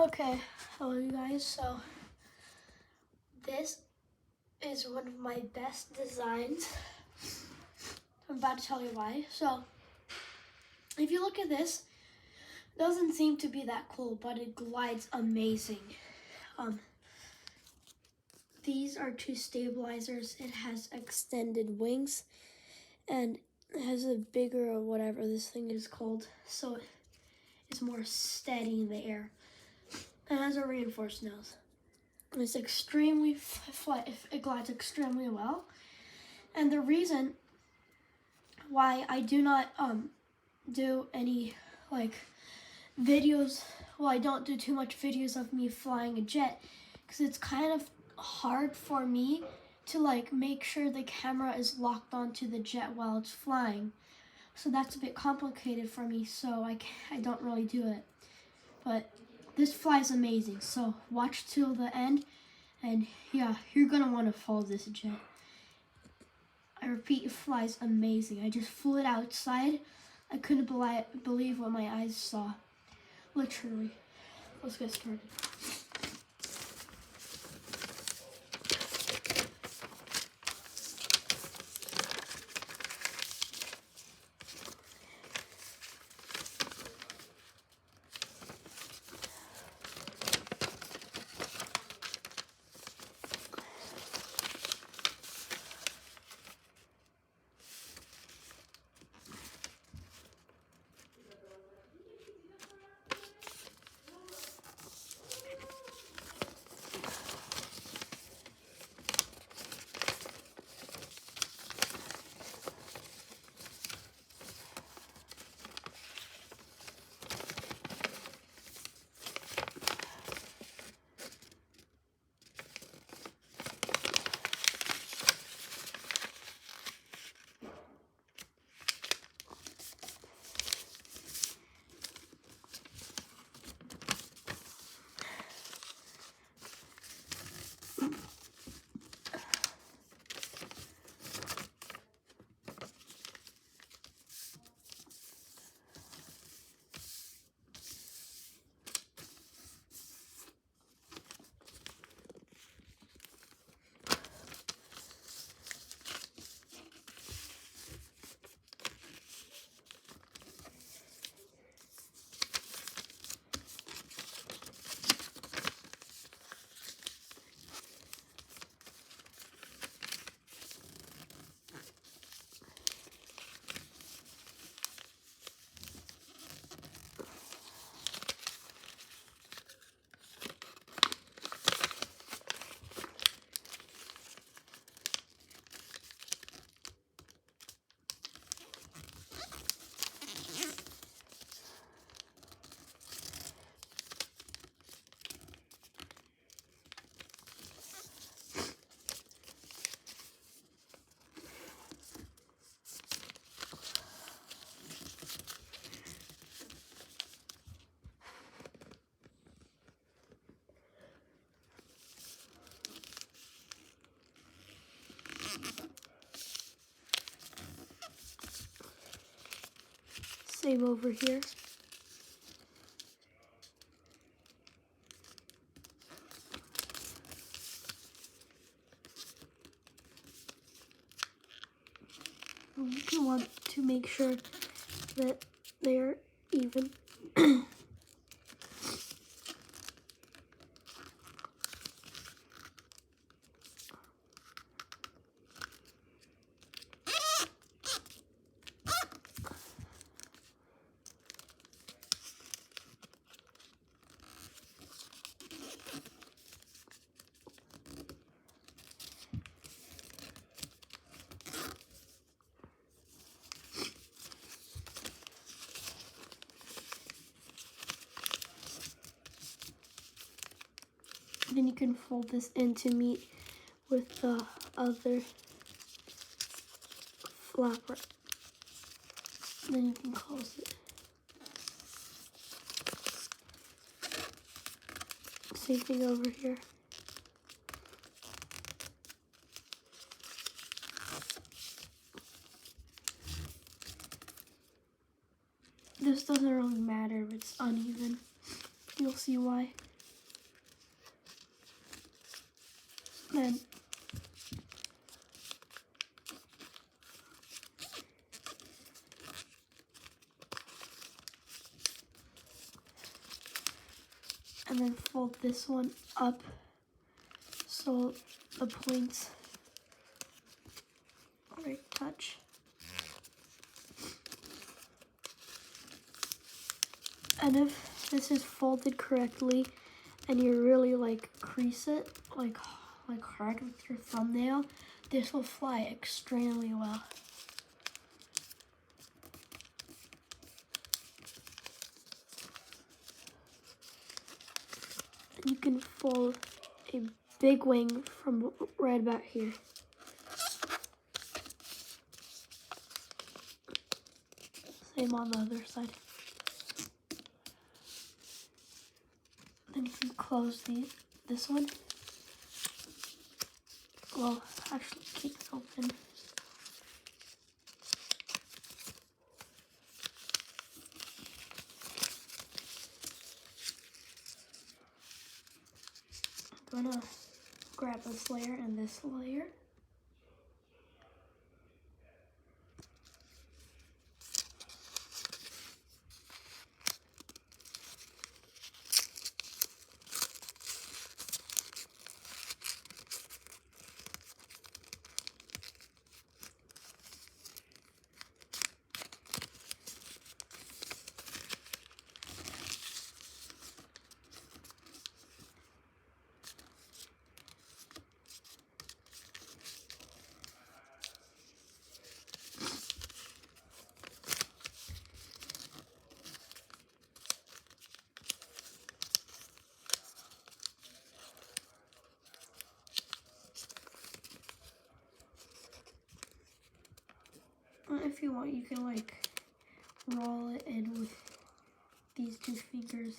Okay, hello you guys. So this is one of my best designs. I'm about to tell you why. So if you look at this, it doesn't seem to be that cool, but it glides amazing. These are two stabilizers. It has extended wings and it has a bigger or whatever this thing is called, so it's more steady in the air. It has a reinforced nose. It's extremely it glides extremely well. And the reason why I do not do any videos, I don't do too much videos of me flying a jet, because it's kind of hard for me to make sure the camera is locked onto the jet while it's flying. So that's a bit complicated for me, so I don't really do it. But this flies amazing, so watch till the end, and yeah, you're gonna want to follow this jet. I repeat, it flies amazing. I just flew it outside. I couldn't believe what my eyes saw. Literally. Let's get started. Same over here. You want to make sure that they're even. Then you can fold this in to meet with the other flapper. Then you can close it. Same thing over here. This doesn't really matter if it's uneven. You'll see why. Then fold this one up so the points right touch. And if this is folded correctly and you really like crease it like hard with your thumbnail, this will fly extremely well. You can fold a big wing from right about here. Same on the other side. Then you can close this one. Well, actually keep it open. I'm gonna grab this layer and this layer. If you want, you can like roll it in with these two fingers.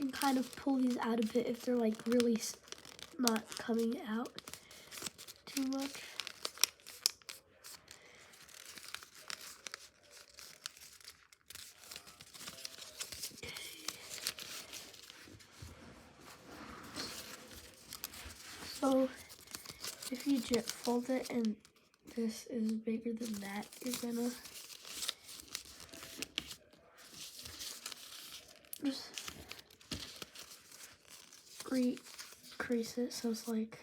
And kind of pull these out a bit if they're like really not coming out too much. So if you jet fold it and this is bigger than that, you're gonna just crease it so it's like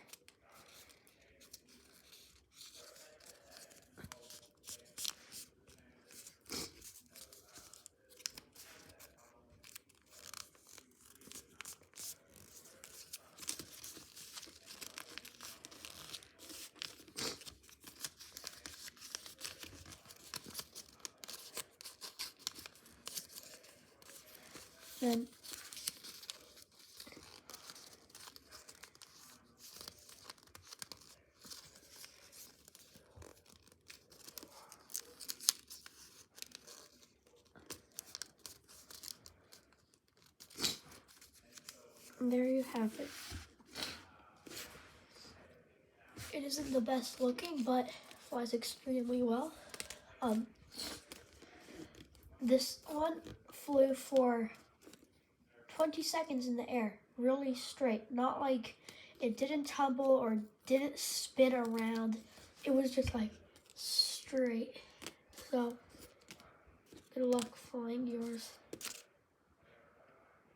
then and there you have it. It isn't the best looking, but flies extremely well. This one flew for 20 seconds in the air, really straight, not like It didn't tumble or didn't spin around. It was just like straight. So good luck flying yours.